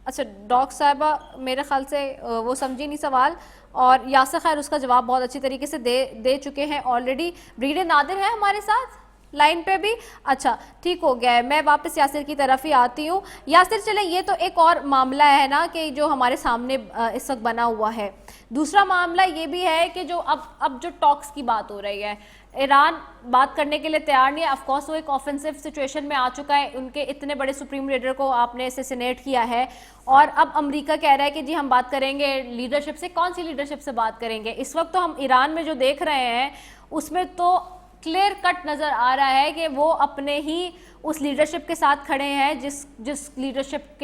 अच्छा डॉक्टर साहिबा मेरे ख्याल से वो समझी नहीं सवाल, और यासर खैर उसका जवाब बहुत अच्छी तरीके से दे चुके हैं ऑलरेडी। ब्रीडे नादिर है हमारे साथ लाइन पे भी? अच्छा ठीक हो गया है, मैं वापस यासिर की तरफ ही आती हूँ। यासिर चले, ये तो एक और मामला है ना कि जो हमारे सामने इस वक्त बना हुआ है। दूसरा मामला ये भी है कि जो अब जो टॉक्स की बात हो रही है, ईरान बात करने के लिए तैयार नहीं है। ऑफकोर्स वो एक ऑफेंसिव सिचुएशन में आ चुका है, उनके इतने बड़े सुप्रीम लीडर को आपने असैसिनेट किया है, और अब अमेरिका कह रहा है कि जी हम बात करेंगे लीडरशिप से। कौन सी लीडरशिप से बात करेंगे? इस वक्त तो हम ईरान में जो देख रहे हैं उसमें तो क्लियर कट नज़र आ रहा है कि वो अपने ही उस लीडरशिप के साथ खड़े हैं जिस लीडरशिप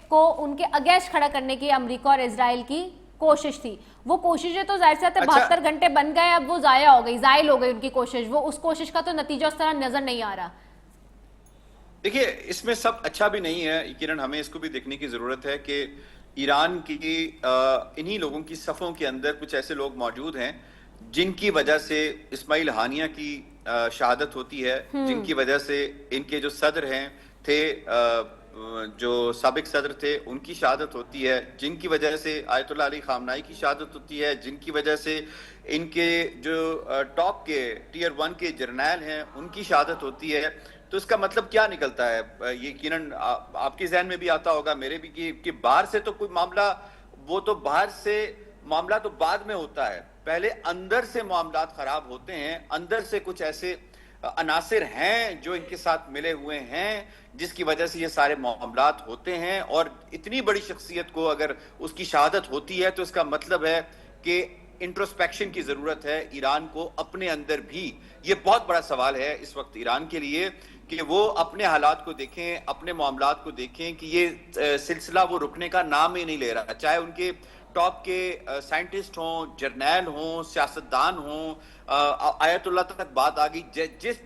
को उनके अगेंस्ट खड़ा करने की अमेरिका और इजराइल की कोशिश थी। वो कोशिशें तो जाहिर सी 72 घंटे बन गए, अब वो ज़ाया हो गई, ज़ाइल हो गई उनकी कोशिश। वो उस कोशिश का तो नतीजा उस तरह नजर नहीं आ रहा। देखिए इसमें सब अच्छा भी नहीं है किरण, हमें इसको भी देखने की जरूरत है कि ईरान की इन्हीं लोगों की सफ़ों के अंदर कुछ ऐसे लोग मौजूद हैं जिनकी वजह से इस्माइल हानिया की शहादत होती है, जिनकी वजह से इनके जो सदर हैं थे, जो साबिक सदर थे, उनकी शहादत होती है, जिनकी वजह से आयतुल्लाह अली खामनाई की शहादत होती है, जिनकी वजह से इनके जो टॉप के टियर 1 के जर्नैल हैं उनकी शहादत होती है। तो इसका मतलब क्या निकलता है? ये यकीनन आपके जहन में भी आता होगा, मेरे भी, कि बाहर से तो कोई मामला, वो तो बाहर से मामला तो बाद में होता है, पहले अंदर से मामलात खराब होते हैं। अंदर से कुछ ऐसे अनासिर हैं जो इनके साथ मिले हुए हैं जिसकी वजह से ये सारे मामलात होते हैं। और इतनी बड़ी शख्सियत को अगर उसकी शहादत होती है तो इसका मतलब है कि इंट्रोस्पेक्शन की जरूरत है ईरान को अपने अंदर भी। ये बहुत बड़ा सवाल है इस वक्त ईरान के लिए कि वो अपने हालात को देखें, अपने मामलात को देखें कि ये सिलसिला वो रुकने का नाम ही नहीं ले रहा, चाहे उनके टॉप के साइंटिस्ट हों, जर्नैल हों, सियासतदान हों, आयतुल्लाह तक बात आ गई।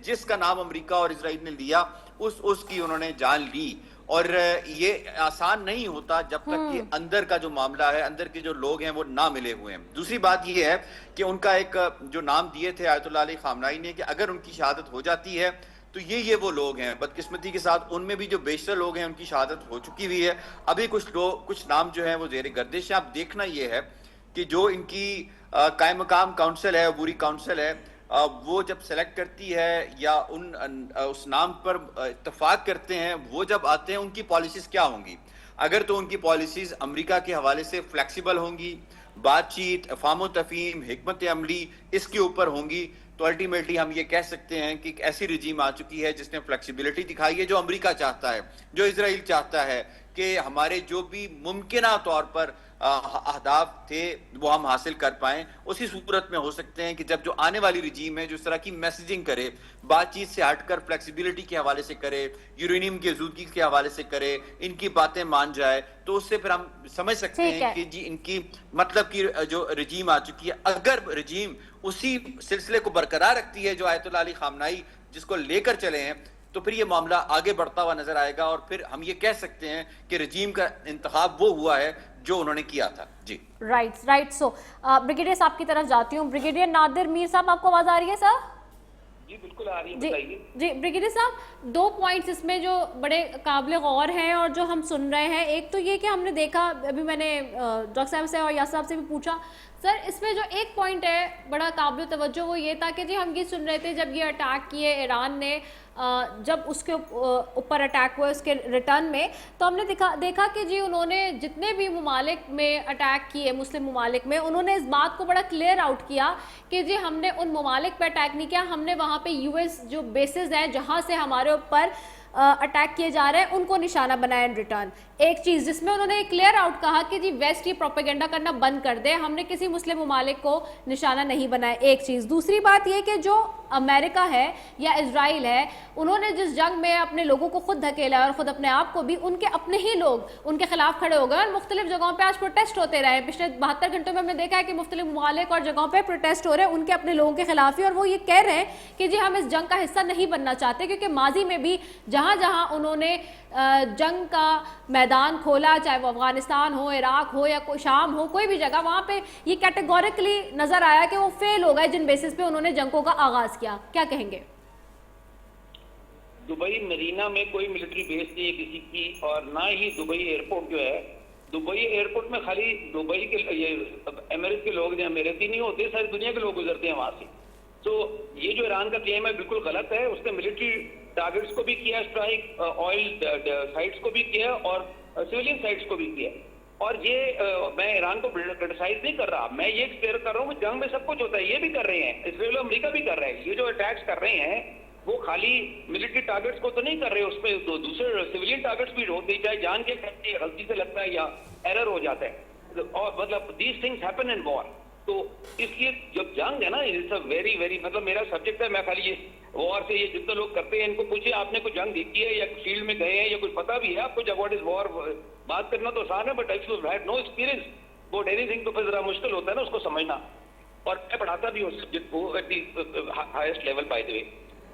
जिसका नाम अमेरिका और इजराइल ने लिया उसकी उन्होंने जान ली। और ये आसान नहीं होता जब तक कि अंदर का जो मामला है, अंदर के जो लोग हैं वो ना मिले हुए हैं। दूसरी बात ये है कि उनका एक जो नाम दिए थे आयतुल्लाह अली खामनाई ने कि अगर उनकी शहादत हो जाती है तो ये वो लोग हैं। बदकिस्मती के साथ उनमें भी जो बेशतर लोग हैं उनकी शहादत हो चुकी हुई है। अभी कुछ नाम जो है वो जेर गर्दिश है। अब देखना ये है कि जो इनकी कायम मकाम काउंसिल है, बुरी काउंसिल है, वो जब सेलेक्ट करती है या उस नाम पर इत्तफाक करते हैं, वो जब आते हैं उनकी पॉलिसीज क्या होंगी। अगर तो उनकी पॉलिसीज अमेरिका के हवाले से फ्लेक्सिबल होंगी, बातचीत, अफ़ाम तफ़हीम, हिकमत अमली इसके ऊपर होंगी, तो अल्टीमेटली हम ये कह सकते हैं कि एक ऐसी रिजीम आ चुकी है जिसने फ्लेक्सिबिलिटी दिखाई है, जो अमेरिका चाहता है, जो इजराइल चाहता है कि हमारे जो भी मुमकिना तौर पर अहदाफ थे वो हम हासिल कर पाएं, उसी सूरत में हो सकते हैं कि जब जो आने वाली रिजीम है जो इस तरह की मैसेजिंग करे, बातचीत से हटकर फ्लेक्सिबिलिटी के हवाले से करे, यूरेनियम की आज़ूदगी के हवाले से करे, इनकी बातें मान जाए, तो उससे फिर हम समझ सकते हैं कि जी इनकी मतलब की जो रिजीम आ चुकी है। अगर रिजीम उसी सिलसिले को बरकरार रखती है जो आयतुल्लाह अली खामनाई जिसको लेकर चले हैं, तो फिर ये मामला आगे बढ़ता हुआ नजर आएगा और फिर हम ये कह सकते हैं कि रजीम का इंतखाब वो हुआ है जो उन्होंने किया था। जी राइट। सो ब्रिगेडियर साहब की तरफ जाती हूँ। ब्रिगेडियर नादिर मीर साहब, आपको आवाज आ रही है सर? जी बिल्कुल आ रही है, बताइए। जी ब्रिगेडियर साहब, 2 पॉइंट्स इसमें जो बड़े काबिल गौर हैं और जो हम सुन रहे हैं, एक तो ये कि हमने देखा, अभी मैंने डॉक्टर साहब से और यासर साहब से भी पूछा सर, इसमें जो एक पॉइंट है बड़ा काबिल तवज्जो, वो ये था कि जी हम ये सुन रहे थे जब ये अटैक किए ईरान ने, जब उसके ऊपर अटैक हुआ उसके रिटर्न में, तो हमने देखा कि जी उन्होंने जितने भी ममालिक में अटैक किए, मुस्लिम ममालिक में, उन्होंने इस बात को बड़ा क्लियर आउट किया कि जी हमने उन ममालिक पे अटैक नहीं किया, हमने वहाँ पे यूएस जो बेसिस हैं जहाँ से हमारे ऊपर अटैक किए जा रहे हैं उनको निशाना बनाया इन रिटर्न। एक चीज़ जिसमें उन्होंने क्लियर आउट कहा कि जी वेस्ट ये प्रोपेगेंडा करना बंद कर दे, हमने किसी मुस्लिम ममालिक को निशाना नहीं बनाया। एक चीज़। दूसरी बात ये कि जो अमेरिका है या इजराइल है, उन्होंने जिस जंग में अपने लोगों को खुद धकेला और खुद अपने आप को भी, उनके अपने ही लोग उनके खिलाफ खड़े हो गए और मुख्तलिफ जगहों पर आज प्रोटेस्ट होते रहे। पिछले 72 घंटों में हमने देखा है कि मुख्तलिफ ममालिक और जगहों पर प्रोटेस्ट हो रहे हैं उनके अपने लोगों के खिलाफ ही, और वो ये कह रहे हैं कि जी हम इस जंग का हिस्सा नहीं बनना चाहते, क्योंकि माजी में भी जहाँ जहाँ उन्होंने जंग का मैदान खोला, चाहे वो अफगानिस्तान हो, इराक हो या कोई शाम हो, कोई भी जगह, वहाँ पे ये कैटेगोरिकली नजर आया कि वो फेल हो गए जिन बेसिस पे उन्होंने जंगों का आगाज किया। क्या कहेंगे? दुबई मरीना में कोई मिलिट्री बेस नहीं है किसी की, और ना ही दुबई एयरपोर्ट जो है, दुबई एयरपोर्ट में खाली दुबई के ये अमेरिका के लोग जो अमेरिकी नहीं होते, सारी दुनिया के लोग गुजरते हैं वहां से। तो ये जो ईरान का क्लेम है बिल्कुल गलत है। उसने मिलिट्री टारगेट्स को भी किया स्ट्राइक, ऑयल साइट्स को भी किया और सिविलियन साइट्स को भी किया। और ये मैं ईरान को क्रिटिसाइज नहीं कर रहा, मैं ये क्लियर कर रहा हूँ कि जंग में सब कुछ होता है, ये भी कर रहे हैं, इसराइल और अमेरिका भी कर रहे हैं। ये जो अटैक्स कर रहे हैं वो खाली मिलिट्री टारगेट्स को तो नहीं कर रहे, उसमें तो दूसरे सिविलियन टारगेट्स भी होते हैं, चाहे जान के करते हैं, गलती से लगता है या एरर हो जाता है, और मतलब these things happen in war. तो इसलिए जब जंग है ना, इट्स अ वेरी वेरी, मतलब मेरा सब्जेक्ट है, मैं खाली ये वॉर से ये जितने लोग करते हैं इनको पूछिए आपने कोई जंग देखी है या फील्ड में गए हैं या कुछ पता भी है आपको जब व्हाट इज वॉर। बात करना तो आसान है, but if you had no experience about anything तो फिर जरा मुश्किल होता है ना उसको समझना। और मैं पढ़ाता भी हूँ सब्जेक्ट को at the highest level by the वे।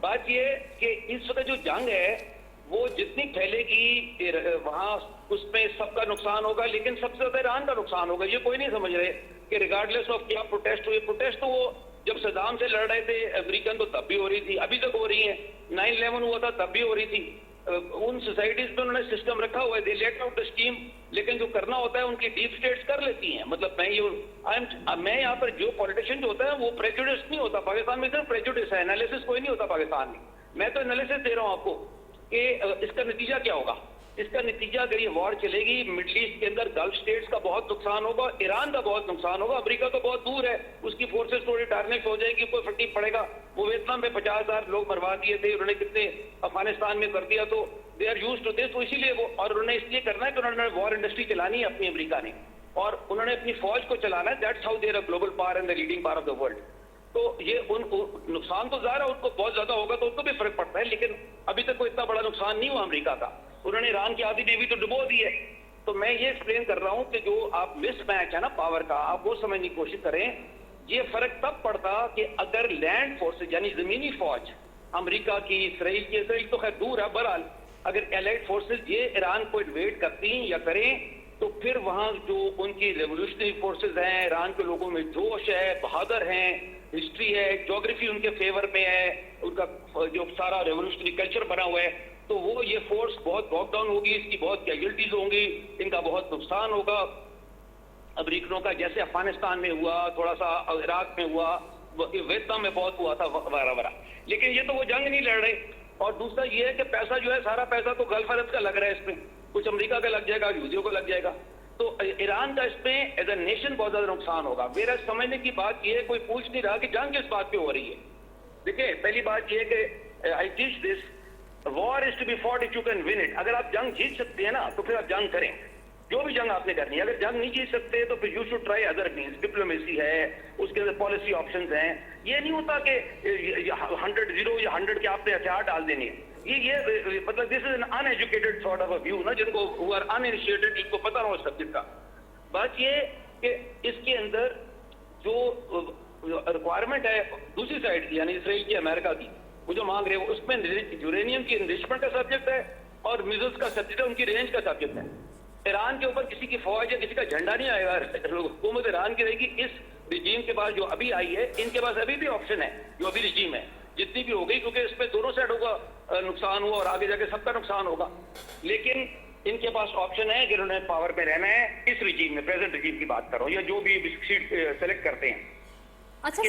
बात ये कि इस वक्त जो जंग है वो जितनी फैलेगी वहां उसमें सबका नुकसान होगा, लेकिन सबसे ज्यादा ईरान का नुकसान होगा। ये कोई नहीं समझ रहे कि रिगार्डलेस ऑफ क्या प्रोटेस्ट हुए, प्रोटेस्ट तो वो जब सदाम से लड़ रहे थे अमेरिकन तो तब भी हो रही थी, अभी तक हो रही है, 9/11 हुआ था तब भी हो रही थी। उन सोसाइटीज में उन्होंने सिस्टम रखा हुआ है, दे लेट आउट द स्टीम, लेकिन जो करना होता है उनकी डीप स्टेट्स कर लेती हैं। मतलब मैं यहाँ पर जो पॉलिटिशियन जो होता है वो प्रेजुडिस नहीं होता, पाकिस्तान में सिर्फ प्रेजुडिस है, एनालिसिस कोई नहीं होता पाकिस्तान में। मैं तो एनालिसिस दे रहा हूँ आपको कि इसका नतीजा क्या होगा। इसका नतीजा अगर ये वॉर चलेगी, मिडिल ईस्ट के अंदर गल्फ स्टेट्स का बहुत नुकसान होगा, ईरान का बहुत नुकसान होगा, अमेरिका तो बहुत दूर है, उसकी फोर्सेस थोड़ी टारगेट हो जाएगी, कोई फर्क नहीं पड़ेगा। वो वियतनाम में 50,000 लोग मरवा दिए थे, उन्होंने कितने अफगानिस्तान में कर दिया, तो they are used to this. तो इसीलिए वो, और उन्होंने इसलिए करना है कि उन्होंने वॉर इंडस्ट्री चलानी है अपनी अमेरिका ने, और उन्होंने अपनी फौज को चलाना है। That's how they are global power and the leading power of the world. तो ये उनको नुकसान तो ज़ाहिर है उनको बहुत ज्यादा होगा, तो उनको भी फर्क पड़ता है, लेकिन अभी तक कोई इतना बड़ा नुकसान नहीं हुआ अमेरिका का। उन्होंने ईरान की आधी नेवी तो डुबो दी है। तो मैं ये एक्सप्लेन कर रहा हूं कि जो आप मिसमैच है ना पावर का, आप वो समझने की कोशिश करें। ये फर्क तब पड़ता कि अगर लैंड फोर्सेज यानी जमीनी फौज अमेरिका की, इसराइल तो खैर दूर है, बहरहाल अगर एलाइड फोर्सेज ये ईरान को इन्वेड करती या करें, तो फिर वहां जो उनकी रेवोल्यूशनरी फोर्सेज हैं, ईरान के लोगों में जोश है, बहादुर हैं, हिस्ट्री है, ज्योग्राफी उनके फेवर में है, उनका जो सारा रेवोल्यूशनरी कल्चर बना हुआ है, तो वो ये फोर्स बहुत बॉक डाउन होगी, इसकी बहुत कैजुअल्टीज होंगी, इनका बहुत नुकसान होगा अमेरिकनों का, जैसे अफगानिस्तान में हुआ, थोड़ा सा इराक में हुआ, वियतनाम में बहुत हुआ था वगैरह। लेकिन ये तो वो जंग नहीं लड़ रहे। और दूसरा ये है कि पैसा जो है, सारा पैसा तो गल्फ अरब का लग रहा है इसमें, कुछ अमेरिका का लग जाएगा, यूजियों को लग जाएगा, तो ईरान का इसमें एज ए नेशन बहुत ज्यादा नुकसान होगा। मेरा समझने की बात यह है, कोई पूछ नहीं रहा कि जंग किस बात पे हो रही है, देखिए पहली बात ये कि I teach this, war is to be fought if you can win it. अगर आप जंग जीत सकते हैं ना तो फिर आप जंग करें, जो भी जंग आपने करनी है। अगर जंग नहीं जीत सकते तो फिर you should try other means, diplomacy है, उसके अंदर पॉलिसी ऑप्शंस हैं। ये नहीं होता कि 100 या 100 के आपने हथियार डाल देने हैं। ये मतलब this is an uneducated sort of a view ना, जिनको हु आर अनइनिशिएटेड, इनको पता ना हो सब्जेक्ट का। बात ये कि इसके अंदर जो रिक्वायरमेंट है दूसरी साइड की, यानी इसराइल की, अमेरिका की, वो जो मांग रहे हैं उसमें यूरेनियम की एनरिचमेंट का सब्जेक्ट है और मिसाइल्स का सब्जेक्ट है, उनकी रेंज का सब्जेक्ट है। ईरान के ऊपर किसी की फौज या किसी का झंडा नहीं आएगा, हुकूमत ईरान की रहेगी। इस रिजीम के पास जो अभी आई है, इनके पास अभी भी ऑप्शन है, जो अभी रिजीम है जितनी भी हो गई, क्योंकि इसमें दोनों साइडों का नुकसान हुआ और आगे जाके सबका नुकसान होगा। लेकिन इनके पास ऑप्शन है कि उन्होंने पावर पे रहना है इस रिजीम में, प्रेजेंट रिजीम की बात करो, या जो भी सीट सेलेक्ट करते हैं। अच्छा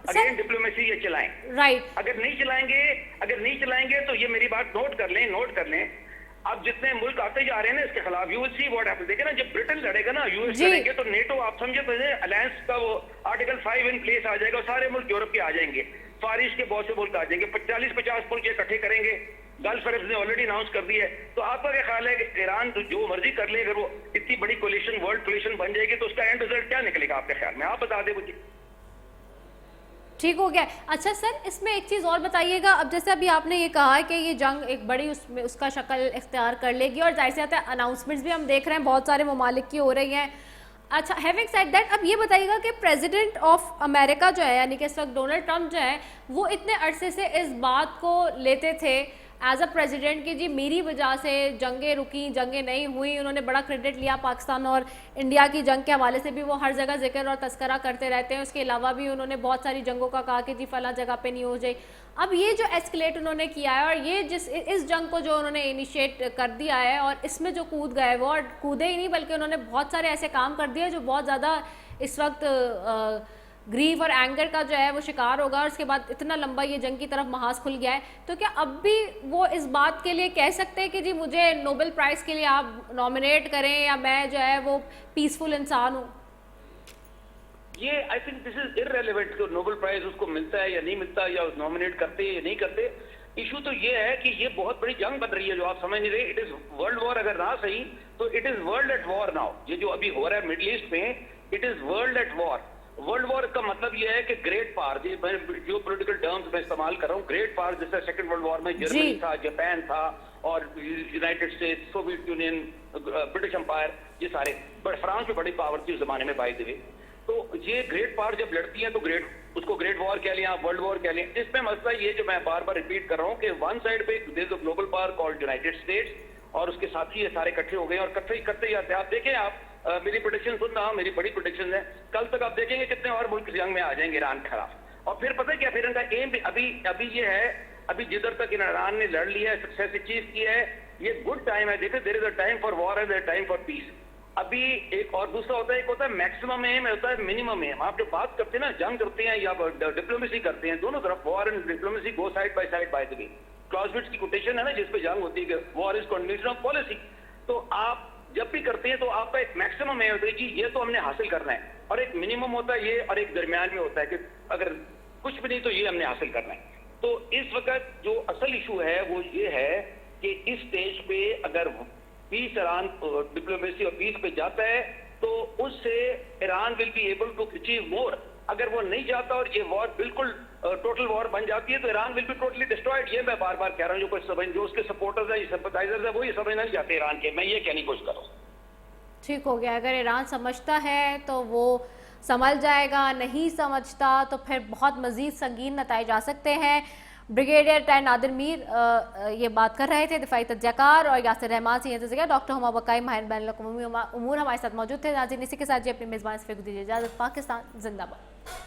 अगेन डिप्लोमेसी ये चलाएं। राइट। अगर नहीं चलाएंगे तो ये मेरी बात नोट कर लें। अब जितने मुल्क आते जा रहे हैं ना इसके खिलाफ, you will see what happens. देखिए ना, जब ब्रिटेन लड़ेगा ना, यूएस लड़ेंगे, तो नेटो आप समझे अलायंस का वो आर्टिकल 5 इन प्लेस आ जाएगा, सारे मुल्क यूरोप के आ जाएंगे, फारिश के बहुत से मुल्क आ जाएंगे, 40-50 मुल्क इकट्ठे करेंगे। गल्फ अरब ने ऑलरेडी अनाउंस कर दिया है। तो आपका क्या ख्याल है कि ईरान तो जो मर्जी कर ले, अगर वो इतनी बड़ी कोलिशन, वर्ल्ड कोलिशन बन जाएगी तो उसका एंड रिजल्ट क्या निकलेगा आपके ख्याल में? आप बता दें मुझे। ठीक हो गया। अच्छा सर, इसमें एक चीज़ और बताइएगा। अब जैसे अभी आपने ये कहा कि ये जंग एक बड़ी उसमें उसका शक्ल इख्तियार कर लेगी और जाहिर सी बात है अनाउंसमेंट्स भी हम देख रहे हैं बहुत सारे ममालिक की हो रही हैं। अच्छा, हैविंग सेड दैट, अब ये बताइएगा कि प्रेसिडेंट ऑफ अमेरिका जो है, यानी कि इस वक्त डोनाल्ड ट्रंप जो है, वो इतने अरसे से इस बात को लेते थे एज अ प्रेसिडेंट कि जी मेरी वजह से जंगें रुकी, जंगें नहीं हुई। उन्होंने बड़ा क्रेडिट लिया पाकिस्तान और इंडिया की जंग के हवाले से भी, वो हर जगह जिक्र और तस्करा करते रहते हैं। उसके अलावा भी उन्होंने बहुत सारी जंगों का कहा कि जी फला जगह पे नहीं हो जाए। अब ये जो एस्केलेट उन्होंने किया है और ये इस जंग को जो उन्होंने इनिशिएट कर दिया है और इसमें जो कूद गए वो, और कूदे ही नहीं बल्कि उन्होंने बहुत सारे ऐसे काम कर दिए जो बहुत ज़्यादा इस वक्त ग्रीव और एंगर का जो है वो शिकार होगा। और उसके बाद इतना लंबा ये जंग की तरफ महाज खुल गया है, तो क्या अब भी वो इस बात के लिए कह सकते हैं कि जी मुझे नोबेल प्राइज़ के लिए आप नॉमिनेट करें या मैं जो है वो पीसफुल इंसान हूँ? ये I think this is irrelevant कि नोबेल प्राइज उसको मिलता है या नहीं मिलता, या नॉमिनेट करते हैं या नहीं करते। इशू तो ये है कि ये बहुत बड़ी जंग बन रही है जो आप समझ नहीं रहे। इट इज वर्ल्ड वॉर, अगर ना सही तो it is world at war now. ये जो अभी हो रहा है मिडिल ईस्ट में, it is world at war. World war का मतलब यह है कि ग्रेट पावर, जो पॉलिटिकल टर्म्स में इस्तेमाल कर रहा हूँ, ग्रेट पावर जैसे सेकंड वर्ल्ड वॉर में जर्मनी था, जापान था और United States, Soviet Union, British Empire, ये सारे, बट फ्रांस भी बड़ी पावर थी उस जमाने में बाय द वे। तो ये ग्रेट पावर जब लड़ती है तो उसको ग्रेट वॉर कह लिया, वर्ल्ड वॉर कह लिया। इसमें मसला ये जो मैं बार बार रिपीट कर रहा हूँ कि वन साइड पे there is a global power called United States और उसके साथी ये सारे इकट्ठे हो गए और इकट्ठे करते जाते हैं। आप देखें, आप मेरी प्रेडिक्शन सुन रहा हूं, मेरी बड़ी प्रेडिक्शन है, कल तक आप देखेंगे कितने और मुल्क जंग में आ जाएंगे ईरान के खिलाफ। और फिर पता है क्या, फिर इनका एम भी अभी ये है, अभी जिधर तक ईरान ने लड़ लिया है, सक्सेस अचीव किया है, ये गुड टाइम है। देखिए, there is a time for war and a time for peace. अभी एक और दूसरा होता है, एक होता है मैक्सिमम एम, होता है मिनिमम एम। आप जब बात करते हैं ना, जंग करते हैं या डिप्लोमेसी करते हैं, दोनों तरफ war and diplomacy go side by the way. Clausewitz की कोटेशन है ना जिसपे जंग होती है, war is condition of policy. तो आप जब भी करते हैं तो आपका एक मैक्सिमम है होता है कि ये तो हमने हासिल करना है, और एक मिनिमम होता है ये, और एक दरमियान में होता है कि अगर कुछ भी नहीं तो ये हमने हासिल करना है। तो इस वक्त जो असल इशू है वो ये है कि इस स्टेज पे अगर पीस ईरान डिप्लोमेसी और पीस पे जाता है तो उससे Iran will be able to achieve more. अगर वो नहीं जाता और ये वॉर बिल्कुल टोटल वॉर बन जाती है तो Iran will be totally destroyed. ये मैं बार बार कह रहा हूँ, जो उसके सपोर्टर्स है, सिंपथाइजर्स है, वो ये समझना नहीं चाहते ईरान के। मैं ये कहने की कोशिश कर रहा हूँ। ठीक हो गया। अगर ईरान समझता है तो वो संभल जाएगा, नहीं समझता तो फिर बहुत मजीद संगीन नताइज आ सकते हैं। ब्रिगेडियर टैन नादिर मीर ये बात कर रहे थे, दिफाई तज्जाकार, और यासिर रहमान से जगह डॉक्टर हुमा बकाई माहिर बैनुल-अक़वामी उमूर हमारे साथ मौजूद थे। नाज़रीन, इसी के साथ जी अपनी मेज़बान से दीजिए इजाज़त। पाकिस्तान जिंदाबाद।